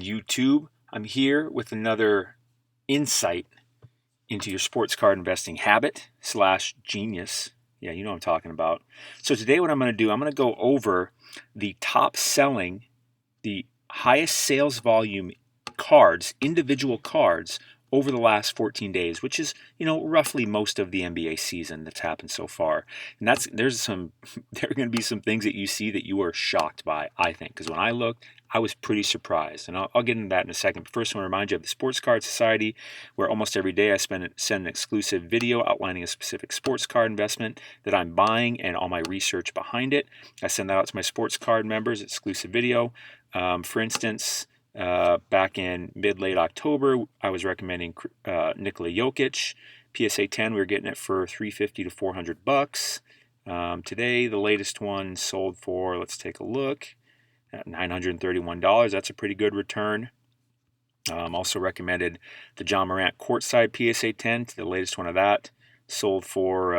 YouTube. I'm here with another insight into your sports card investing habit / genius. Yeah, you know what I'm talking about. So today what I'm going to do, I'm going to go over the top selling, the highest sales volume cards, individual cards over the last 14 days, which is, roughly most of the NBA season that's happened so far. And there are going to be some things that you see that you are shocked by, I think, because when I looked, I was pretty surprised. And I'll get into that in a second. But first, I want to remind you of the Sports Card Society, where almost every day I send an exclusive video outlining a specific sports card investment that I'm buying and all my research behind it. I send that out to my sports card members, exclusive video. For instance, back in mid-late October, I was recommending Nikola Jokic. PSA 10, we were getting it for $350 to $400. Today, the latest one sold for, let's take a look, at $931. That's a pretty good return. Also recommended the John Morant courtside PSA 10, the latest one of that, sold for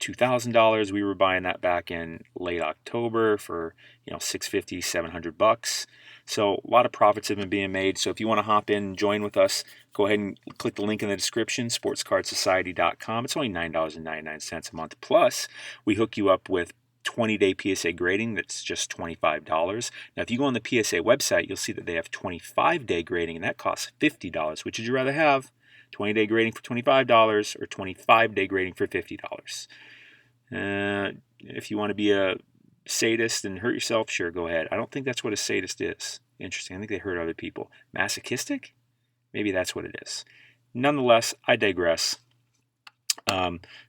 $2,000. We were buying that back in late October for $650, $700. So a lot of profits have been being made. So if you want to hop in and join with us, go ahead and click the link in the description, sportscardsociety.com. It's only $9.99 a month. Plus, we hook you up with 20-day PSA grading. That's just $25. Now, if you go on the PSA website, you'll see that they have 25-day grading, and that costs $50. Which would you rather have? 20-day grading for $25 or 25-day grading for $50? If you want to be a sadist and hurt yourself, sure, go ahead. I don't think that's what a sadist is. Interesting. I think they hurt other people. Masochistic? Maybe that's what it is. Nonetheless, I digress.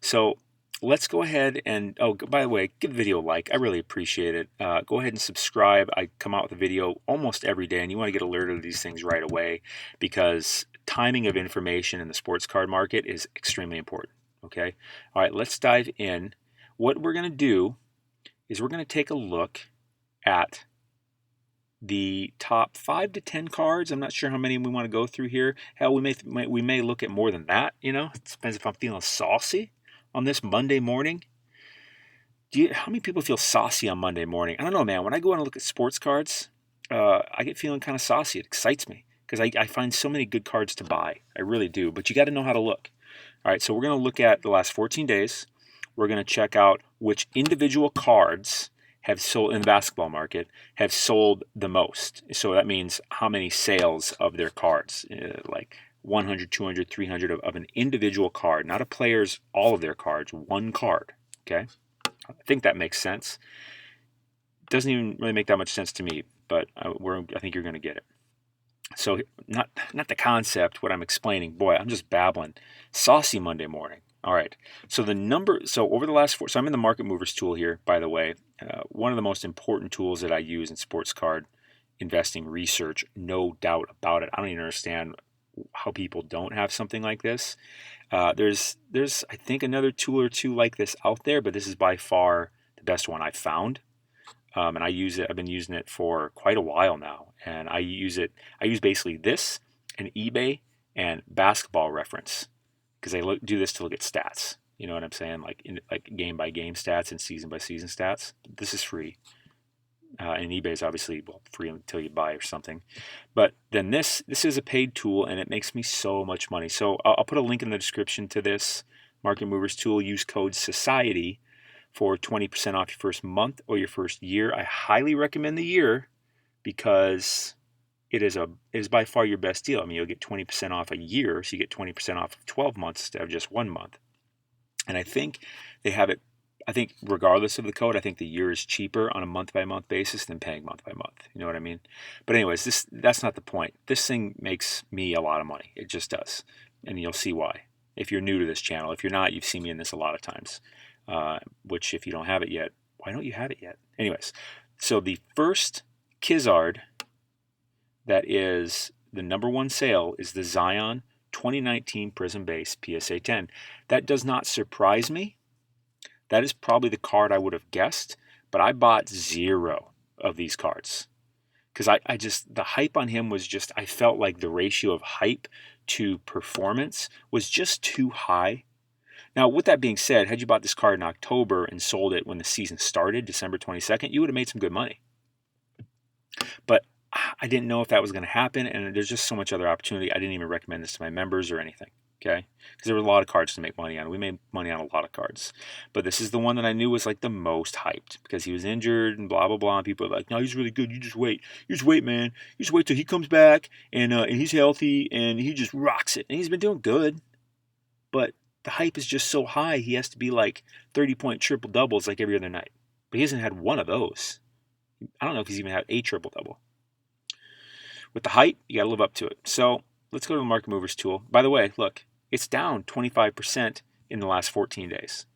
So let's go ahead and, by the way, give the video a like. I really appreciate it. Go ahead and subscribe. I come out with a video almost every day, and you want to get alerted to these things right away because timing of information in the sports card market is extremely important. Okay? All right, let's dive in. What we're going to do is we're going to take a look at the top 5 to 10 cards. I'm not sure how many we want to go through here. Hell, we may look at more than that. It depends if I'm feeling saucy on this Monday morning. How many people feel saucy on Monday morning? I don't know, man. When I go and look at sports cards, I get feeling kind of saucy. It excites me because I find so many good cards to buy. I really do. But you got to know how to look. All right, so we're going to look at the last 14 days. We're going to check out which individual cards have sold in the basketball market have sold the most. So that means how many sales of their cards, like 100, 200, 300 of an individual card, not a player's, all of their cards, one card. Okay, I think that makes sense. Doesn't even really make that much sense to me, but I think you're going to get it. So not the concept, what I'm explaining. Boy, I'm just babbling. Saucy Monday morning. All right. So over the last so I'm in the Market Movers tool here, by the way. One of the most important tools that I use in sports card investing research, no doubt about it. I don't even understand how people don't have something like this. There's I think another tool or two like this out there, but this is by far the best one I've found. And I use it. I've been using it for quite a while now, and I use basically this and eBay and Basketball Reference because I do this to look at stats. You know what I'm saying? Like game by game stats and season by season stats. This is free, and eBay is obviously free until you buy or something. But then this is a paid tool, and it makes me so much money. So I'll put a link in the description to this Market Movers tool. Use code SOCIETY for 20% off your first month or your first year. I highly recommend the year because it is by far your best deal. I mean, you'll get 20% off a year, so you get 20% off of 12 months instead of just 1 month. And I think they have it, regardless of the code, I think the year is cheaper on a month-by-month basis than paying month-by-month. You know what I mean? But anyways, that's not the point. This thing makes me a lot of money. It just does. And you'll see why. If you're new to this channel. If you're not, you've seen me in this a lot of times. Which if you don't have it yet, why don't you have it yet? Anyways, so the first Kizzard that is the number one sale is the Zion 2019 Prism Base PSA 10. That does not surprise me. That is probably the card I would have guessed, but I bought 0 of these cards because the hype on him was just, I felt like the ratio of hype to performance was just too high. Now, with that being said, had you bought this card in October and sold it when the season started, December 22nd, you would have made some good money. But I didn't know if that was going to happen, and there's just so much other opportunity. I didn't even recommend this to my members or anything, okay? Because there were a lot of cards to make money on. We made money on a lot of cards. But this is the one that I knew was like the most hyped because he was injured and blah, blah, blah. And people are like, no, he's really good. You just wait. You just wait, man. You just wait till he comes back and he's healthy and he just rocks it. And he's been doing good. But the hype is just so high, he has to be like 30-point triple doubles like every other night. But he hasn't had one of those. I don't know if he's even had a triple double. With the hype, you got to live up to it. So let's go to the market movers tool. By the way, look, it's down 25% in the last 14 days.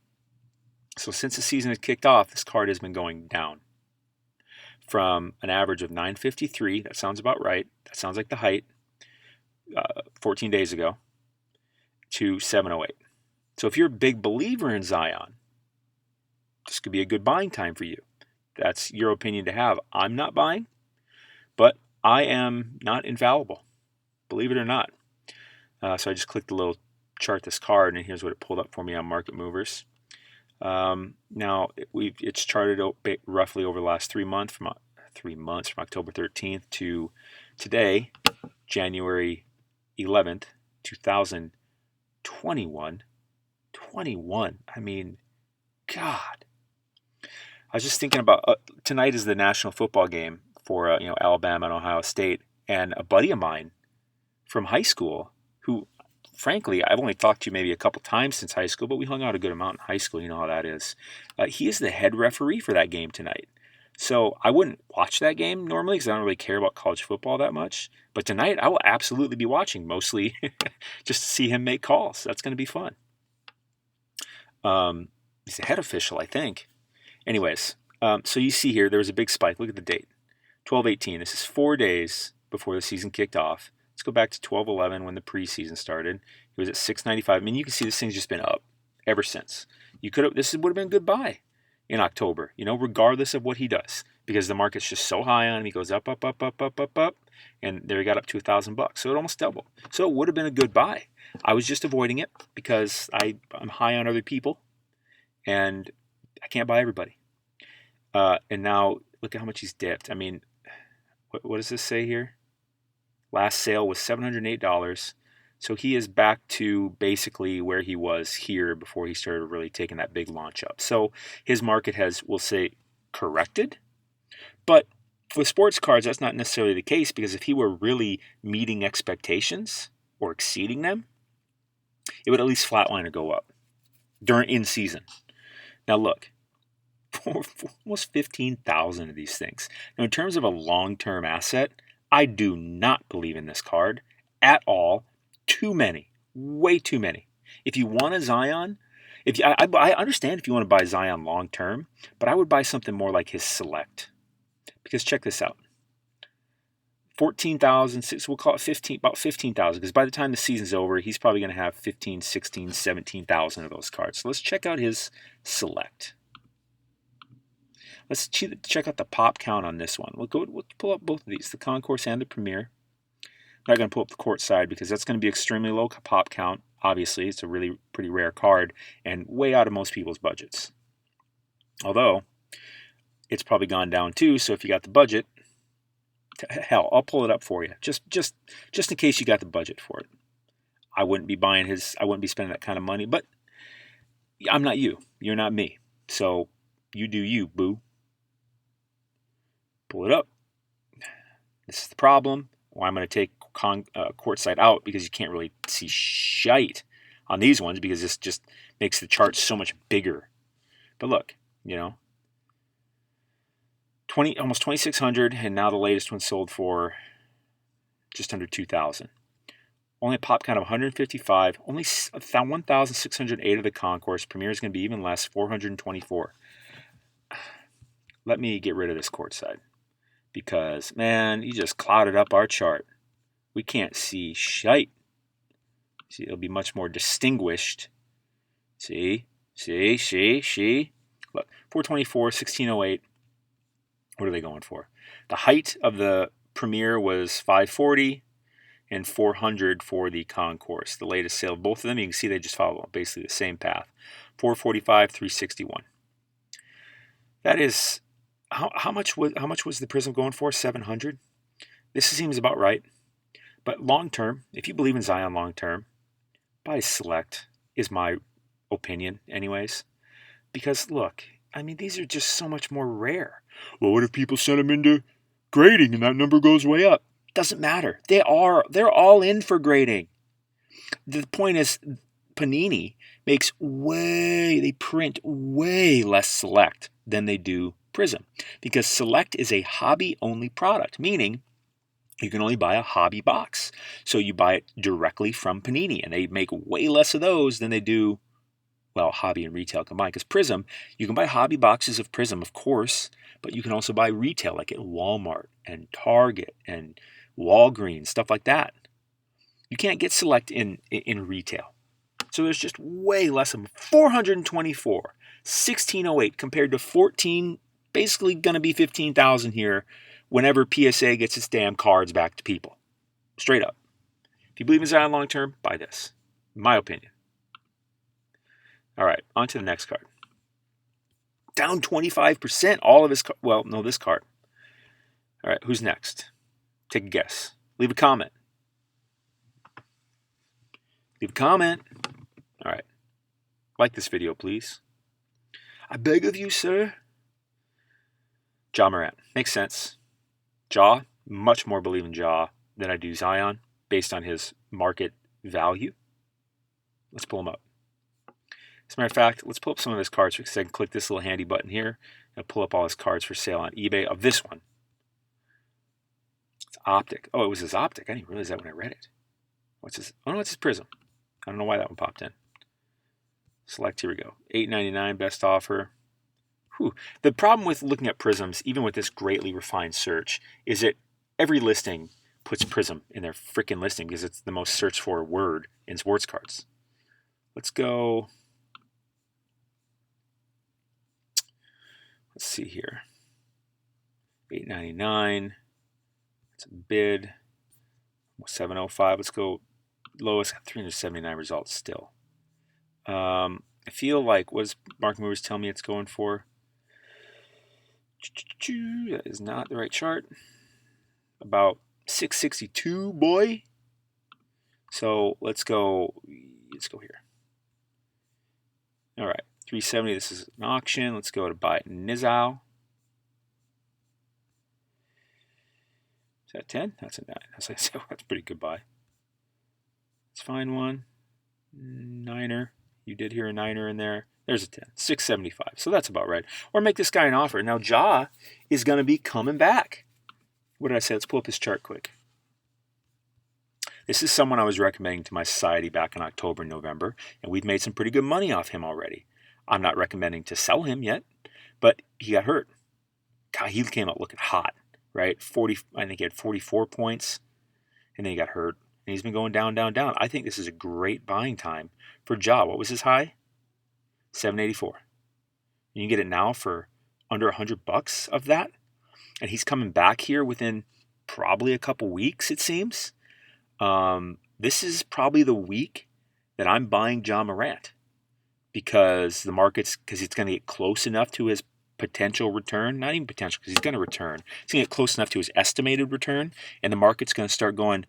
So since the season has kicked off, this card has been going down from an average of 953. That sounds about right. That sounds like the height 14 days ago to 708. So if you're a big believer in Zion, this could be a good buying time for you. That's your opinion to have. I'm not buying, but I am not infallible, believe it or not. So I just clicked the little chart this card, and here's what it pulled up for me on Market Movers. Now it's charted roughly over the last 3 months, from October 13th to today, January 11th, 2021. 21. I mean, God. I was just thinking about tonight is the national football game for Alabama and Ohio State, and a buddy of mine from high school who, frankly, I've only talked to maybe a couple times since high school, but we hung out a good amount in high school. You know how that is. He is the head referee for that game tonight. So I wouldn't watch that game normally because I don't really care about college football that much. But tonight I will absolutely be watching, mostly just to see him make calls. That's going to be fun. He's the head official, I think. Anyways, so you see here, there was a big spike. Look at the date. 12/18. This is 4 days before the season kicked off. Let's go back to 12/11 when the preseason started. It was at 695. I mean, you can see this thing's just been up ever since. This would have been a good buy in October, regardless of what he does, because the market's just so high on him. He goes up, up, up, up, up, up, up, and there he got up to $1,000. So it almost doubled. So it would have been a good buy. I was just avoiding it because I'm high on other people, and I can't buy everybody. And now look at how much he's dipped. I mean, what does this say here? Last sale was $708. So he is back to basically where he was here before he started really taking that big launch up. So his market has, we'll say, corrected. But with sports cards, that's not necessarily the case, because if he were really meeting expectations or exceeding them, it would at least flatline or go up in season. Now look, for almost 15,000 of these things. Now in terms of a long-term asset, I do not believe in this card at all. Too many, way too many. If you want a Zion, I understand if you want to buy Zion long-term, but I would buy something more like his Select. Because check this out. 14,000, we'll call it about 15,000, because by the time the season's over, he's probably going to have 15, 16, 17,000 of those cards. So let's check out his Select. Let's check out the pop count on this one. We'll pull up both of these, the Concourse and the Premier. I'm not going to pull up the court side because that's going to be extremely low pop count. Obviously, it's a really pretty rare card and way out of most people's budgets. Although, it's probably gone down too, so if you got the budget, hell, I'll pull it up for you. Just in case you got the budget for it. I wouldn't be I wouldn't be spending that kind of money, but I'm not you. You're not me. So, you do you, boo. Pull it up. This is the problem. Well, I'm going to take courtside out because you can't really see shite on these ones because this just makes the chart so much bigger. But look, almost 2,600, and now the latest one sold for just under 2,000. Only a pop count of 155. Only 1,608 of the Concourse. Premier is going to be even less, 424. Let me get rid of this courtside. Because, man, you just clouded up our chart. We can't see shite. See, it'll be much more distinguished. See? Look, 424, 1608. What are they going for? The height of the Premier was 540 and 400 for the Concourse. The latest sale of both of them, you can see they just follow basically the same path. 445, 361. That is... How much was the Prism going for? 700? This seems about right. But long term, if you believe in Zion long term, buy Select is my opinion anyways. Because look, I mean, these are just so much more rare. Well, what if people send them into grading and that number goes way up? Doesn't matter. They're all in for grading. The point is, Panini they print way less Select than they do Prism. Because Select is a hobby-only product, meaning you can only buy a hobby box. So you buy it directly from Panini, and they make way less of those than they do, well, hobby and retail combined. Because Prism, you can buy hobby boxes of Prism, of course, but you can also buy retail, like at Walmart and Target and Walgreens, stuff like that. You can't get Select in retail. So there's just way less of them. 424, 1608 compared to 14, basically going to be 15,000 here whenever PSA gets its damn cards back to people. Straight up. If you believe in Zion long term, buy this. My opinion. All right, on to the next card. Down 25%, all of his cards. Well, no, this card. All right, who's next? Take a guess. Leave a comment. Leave a comment. All right. Like this video, please. I beg of you, sir. Ja Morant. Makes sense. Ja, much more believe in Ja than I do Zion based on his market value. Let's pull him up. As a matter of fact, let's pull up some of his cards because I can click this little handy button here and pull up all his cards for sale on eBay of this one. It's Optic. Oh, it was his Optic. I didn't realize that when I read it. What's his? Oh, no, it's his Prism. I don't know why that one popped in. Select, here we go. $8.99, best offer. Whew. The problem with looking at Prisms, even with this greatly refined search, is that every listing puts Prism in their freaking listing because it's the most searched for word in sports cards. Let's go. Let's see here. $8.99. That's a bid. 705. Let's go lowest. 379 results still. I feel like, what does Market Movers tell me it's going for? That is not the right chart. About 662, boy. So let's go here. All right, 370. This is an auction. Let's go to buy it in Nizal. Is that 10? That's a 9. That's a pretty good buy. Let's find one. Niner. You did hear a niner in there. There's a 10. 675. So that's about right. Or make this guy an offer. Now, Ja is going to be coming back. What did I say? Let's pull up his chart quick. This is someone I was recommending to my society back in October and November, and we've made some pretty good money off him already. I'm not recommending to sell him yet, but he got hurt. God, he came out looking hot, right? I think he had 44 points, and then he got hurt. And he's been going down, down, down. I think this is a great buying time for Ja. What was his high? 784. And you get it now for under $100 of that. And he's coming back here within probably a couple weeks, it seems. This is probably the week that I'm buying Ja Morant because it's going to get close enough to his potential return. Not even potential, because he's going to return. It's going to get close enough to his estimated return, and the market's going to start going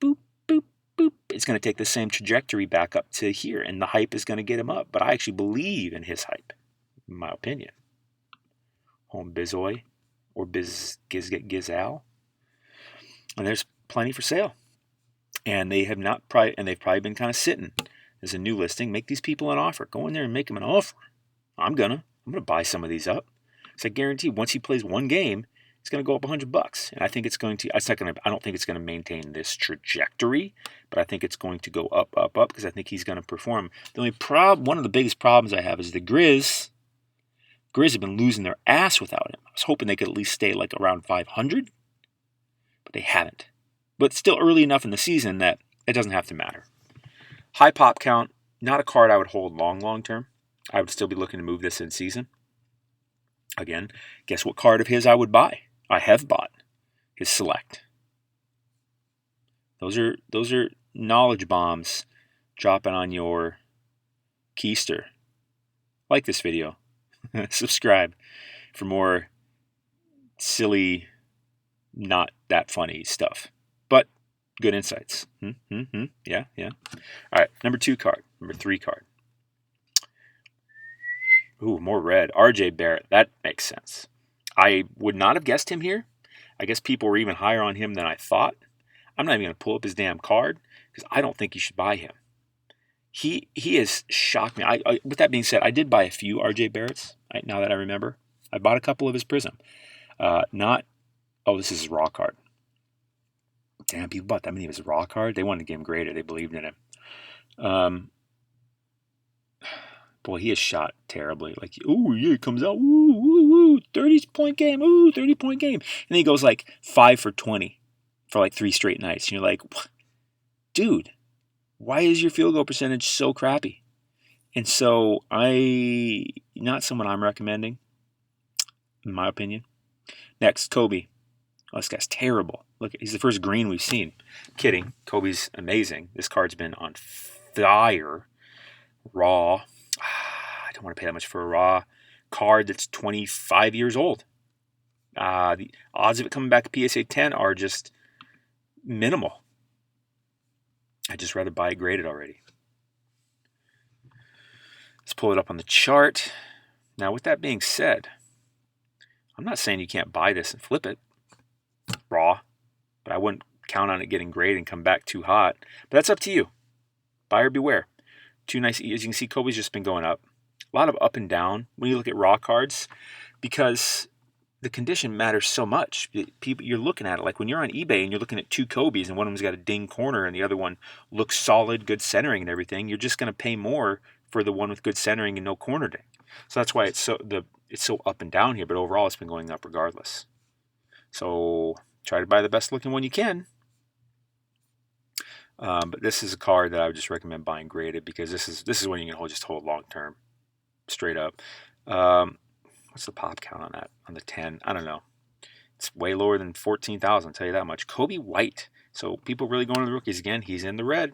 boop, boop, boop. It's going to take the same trajectory back up to here, and the hype is going to get him up. But I actually believe in his hype, in my opinion. Home Bizoy or Gizal. And there's plenty for sale. And they've probably been kind of sitting. There's a new listing. Make these people an offer. Go in there and make them an offer. I'm gonna buy some of these up. So I guarantee once he plays one game, it's gonna go up $100. And I think it's going to. I don't think it's gonna maintain this trajectory, but I think it's going to go up, up, up because I think he's gonna perform. The only one of the biggest problems I have is the Grizz. Grizz have been losing their ass without him. I was hoping they could at least stay like around 500, but they haven't. But still early enough in the season that it doesn't have to matter. High pop count, not a card I would hold long term. I would still be looking to move this in season. Again, guess what card of his I would buy? I have bought his Select. Those are knowledge bombs dropping on your keister. Like this video. Subscribe for more silly not that funny stuff, but good insights. Yeah. All right, number 3 card. Ooh, more red. RJ Barrett. That makes sense. I would not have guessed him here. I guess people were even higher on him than I thought. I'm not even going to pull up his damn card because I don't think you should buy him. He has shocked me. With that being said, I did buy a few RJ Barretts. Now that I remember, I bought a couple of his Prism. This is his raw card. Damn, people bought that many of his raw card. They wanted to get him graded. They believed in him. Boy, he is shot terribly. Like, ooh, yeah, it comes out, ooh, 30-point game, 30-point game. And then he goes like 5 for 20 for like 3 straight nights. And you're like, what? Dude, why is your field goal percentage so crappy? And so not someone I'm recommending, in my opinion. Next, Kobe. Oh, this guy's terrible. Look, he's the first green we've seen. Kidding. Kobe's amazing. This card's been on fire. Raw. I don't want to pay that much for a raw card that's 25 years old. The odds of it coming back to PSA 10 are just minimal. I'd just rather buy it graded already. Let's pull it up on the chart. Now, with that being said, I'm not saying you can't buy this and flip it raw, but I wouldn't count on it getting graded and come back too hot. But that's up to you. Buyer beware. Too nice. As you can see, Kobe's just been going up. A lot of up and down when you look at raw cards because the condition matters so much. You're looking at it like when you're on eBay and you're looking at 2 Kobe's and one of them's got a ding corner and the other one looks solid, good centering and everything. You're just going to pay more for the one with good centering and no corner ding. So that's why it's so up and down here. But overall, it's been going up regardless. So try to buy the best looking one you can. But this is a card that I would just recommend buying graded because this is when you can just hold long term, straight up. What's the pop count on that? On the 10? I don't know. It's way lower than 14,000. I'll tell you that much. Kobe White. So people really going to the rookies again. He's in the red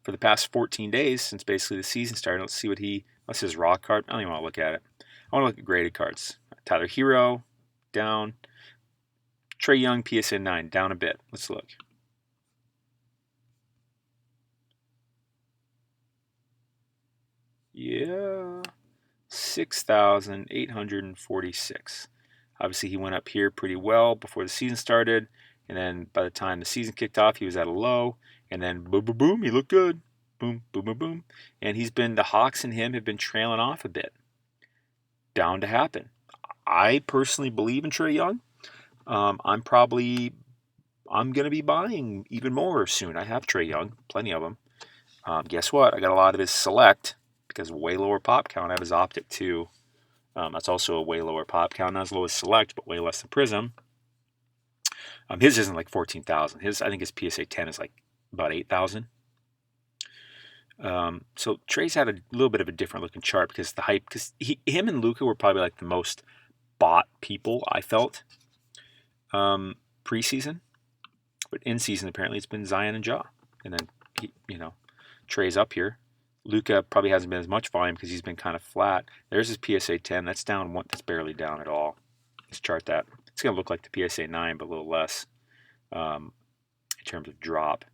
for the past 14 days since basically the season started. Let's see what's his raw card. I don't even want to look at it. I want to look at graded cards. Tyler Hero down. Trae Young PSA 9 down a bit. Let's look. Yeah, 6,846. Obviously, he went up here pretty well before the season started, and then by the time the season kicked off, he was at a low, and then boom, boom, boom, he looked good. Boom, boom, boom, boom. And the Hawks and him have been trailing off a bit. Bound to happen. I personally believe in Trae Young. I'm going to be buying even more soon. I have Trae Young, plenty of them. Guess what? I got a lot of his select. Because way lower pop count. I have his Optic too. That's also a way lower pop count. Not as low as Select, but way less than Prism. His isn't like 14,000. I think his PSA 10 is like about 8,000. So Trae's had a little bit of a different looking chart because the hype. Because him and Luka were probably like the most bought people I felt preseason, but in season apparently it's been Zion and Ja, and then Trae's up here. Luka probably hasn't been as much volume because he's been kind of flat. There's his PSA 10. That's down one. That's barely down at all. Let's chart that. It's going to look like the PSA 9, but a little less in terms of drop.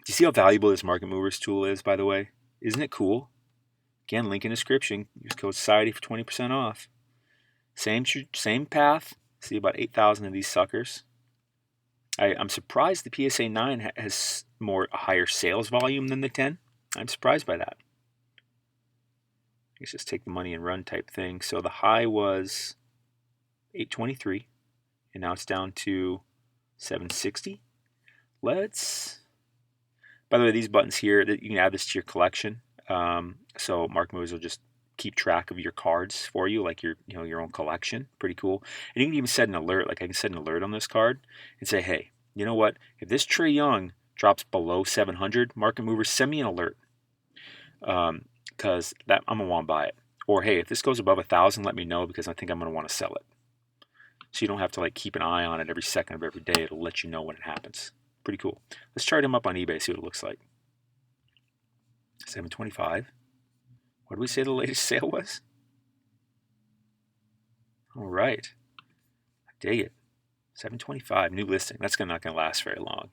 Do you see how valuable this Market Movers tool is, by the way? Isn't it cool? Again, link in description. Use code SOCIETY for 20% off. Same path. See about 8,000 of these suckers. I'm surprised the PSA 9 has higher sales volume than the 10. I'm surprised by that. Let's just take the money and run type thing. So the high was 823, and now it's down to 760. By the way, these buttons here, you can add this to your collection. So Mark Moves will just keep track of your cards for you, like your own collection. Pretty cool. And you can even set an alert. Like I can set an alert on this card and say, hey, you know what? If this Trae Young drops below 700, Market Movers, send me an alert. Because I'm going to want to buy it. Or, hey, if this goes above 1,000, let me know because I think I'm going to want to sell it. So you don't have to like keep an eye on it every second of every day. It'll let you know when it happens. Pretty cool. Let's chart him up on eBay, see what it looks like. 725. What did we say the latest sale was? All right. I dig it. 725, new listing. That's not going to last very long.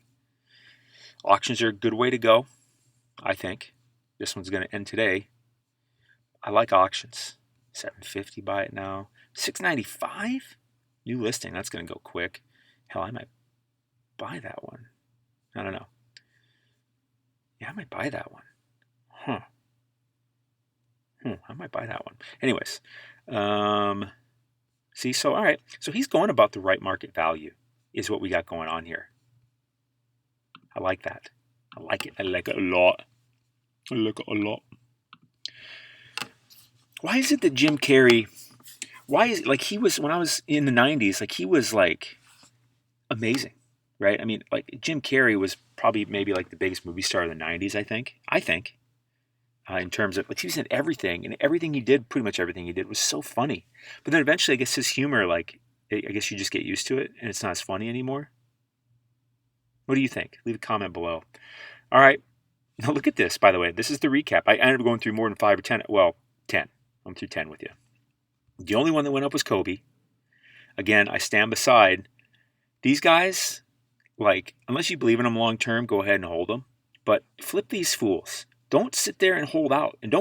Auctions are a good way to go, I think. This one's going to end today. I like auctions. 750, buy it now. 695, new listing. That's going to go quick. Hell, I might buy that one. I don't know. Yeah, I might buy that one. I might buy that one. Anyways, see, so all right. So he's going about the right market value is what we got going on here. I like that. I like it. I like it a lot. I like it a lot. Why is it that Jim Carrey, why is it like he was, when I was in the 90s, like he was like amazing, right? I mean, like Jim Carrey was probably maybe like the biggest movie star of the 90s, I think. In terms of, like, he was in everything, and everything he did, pretty much everything he did, was so funny. But then eventually, I guess his humor, like, I guess you just get used to it, and it's not as funny anymore. What do you think? Leave a comment below. All right. Now look at this, by the way. This is the recap. I ended up going through more than 5 or 10. Well, 10. I'm through 10 with you. The only one that went up was Kobe. Again, I stand beside these guys. Like, unless you believe in them long term, go ahead and hold them. But flip these fools. Don't sit there and hold out. And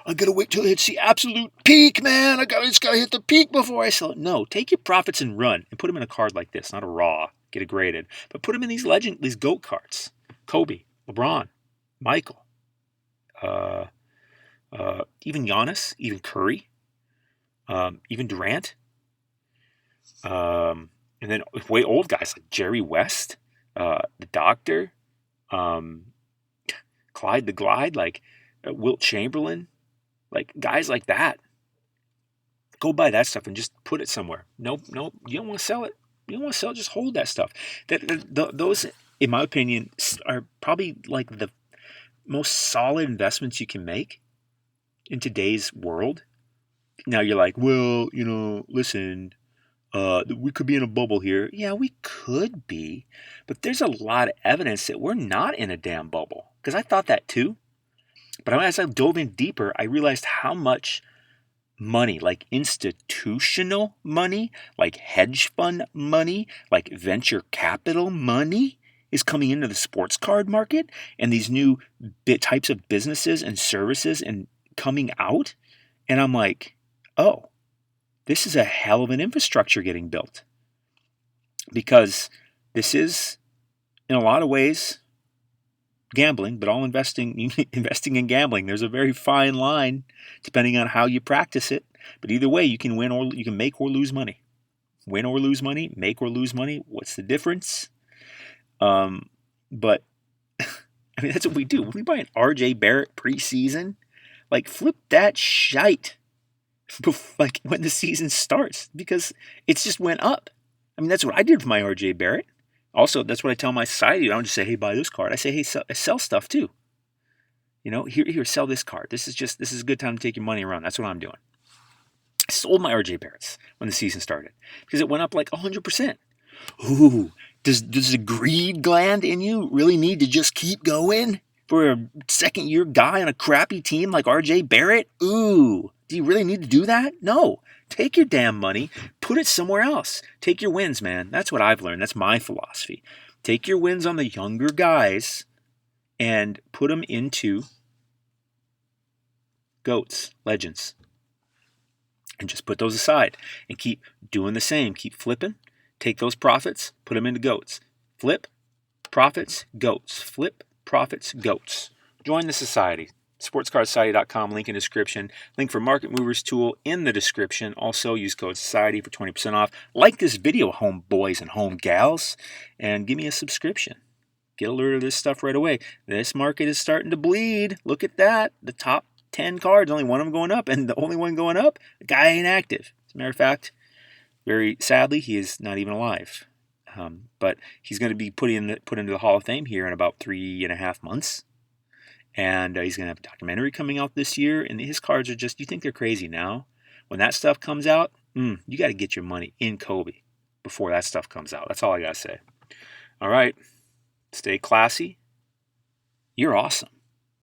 I got to wait till it hits the absolute peak, man. It's got to hit the peak before I sell it. No, take your profits and run and put them in a card like this. Not a raw, get it graded. But put them in these GOAT cards. Kobe, LeBron, Michael, even Giannis, even Curry, even Durant. And then way old guys like Jerry West, the Doctor, Clyde the Glide, like Wilt Chamberlain, like guys like that. Go buy that stuff and just put it somewhere. Nope, you don't want to sell it. You don't want to sell it, just hold that stuff. Those, in my opinion, are probably like the most solid investments you can make in today's world. Now you're like, well, listen, we could be in a bubble here. Yeah, we could be, but there's a lot of evidence that we're not in a damn bubble. Because I thought that too. But as I dove in deeper, I realized how much money, like institutional money, like hedge fund money, like venture capital money, is coming into the sports card market, and these new types of businesses and services and coming out. And I'm like, oh, this is a hell of an infrastructure getting built. Because this is, in a lot of ways, gambling, but all investing in gambling. There's a very fine line depending on how you practice it. But either way, you can win or you can make or lose money. Win or lose money, make or lose money. What's the difference? But I mean, that's what we do. When we buy an RJ Barrett preseason, like flip that shite, like when the season starts, because it's just went up. I mean, that's what I did with my RJ Barrett. Also, that's what I tell my society. I don't just say, hey, buy this card. I say, hey, sell stuff too. Here, sell this card. This is a good time to take your money around. That's what I'm doing. I sold my RJ Barretts when the season started because it went up like 100%. Ooh, does the greed gland in you really need to just keep going for a second-year guy on a crappy team like RJ Barrett? Ooh, do you really need to do that? No. Take your damn money, put it somewhere else. Take your wins, man. That's what I've learned. That's my philosophy. Take your wins on the younger guys and put them into GOATs, legends. And just put those aside and keep doing the same. Keep flipping. Take those profits, put them into GOATs. Flip, profits, GOATs. Flip, profits, GOATs. Join the society. SportsCardSociety.com, link in description. Link for Market Movers tool in the description. Also, use code SOCIETY for 20% off. Like this video, home boys and home gals, and give me a subscription. Get alerted of this stuff right away. This market is starting to bleed. Look at that. The top 10 cards, only one of them going up, and the only one going up, the guy ain't active. As a matter of fact, very sadly, he is not even alive. But he's going to be put into the Hall of Fame here in about 3.5 months. And he's going to have a documentary coming out this year. And his cards are just, you think they're crazy now? When that stuff comes out, you got to get your money in Kobe before that stuff comes out. That's all I got to say. All right. Stay classy. You're awesome.